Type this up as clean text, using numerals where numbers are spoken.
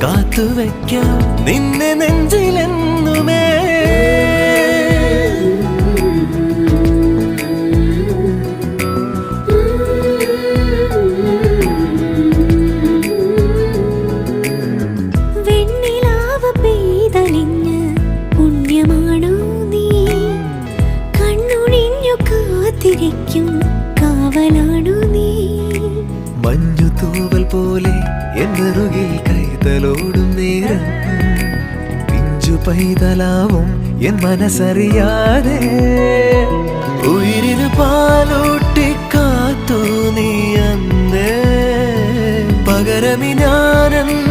കാത്തുവയ്ക്കാം നിന്നെ നെഞ്ചിലെന്നുമേ. വെണ്ണിലാവ് പെയ്തലിഞ്ഞ് പുണ്യമാണോ നീ? കണ്ണുഴിഞ്ഞു കാത്തിരിക്കും കാവലാണോ നീ? മഞ്ഞു തൂവൽ പോലെ എന്നറുകിൽ കൈതലോടും നേരം പിഞ്ചു പൈതലാവും എൻ മനസ്സറിയാതെ. ഉയിരിന് പാലൂട്ടി കാത്തു നീ അന്നേ, പകരമി ഞാനെന്ന്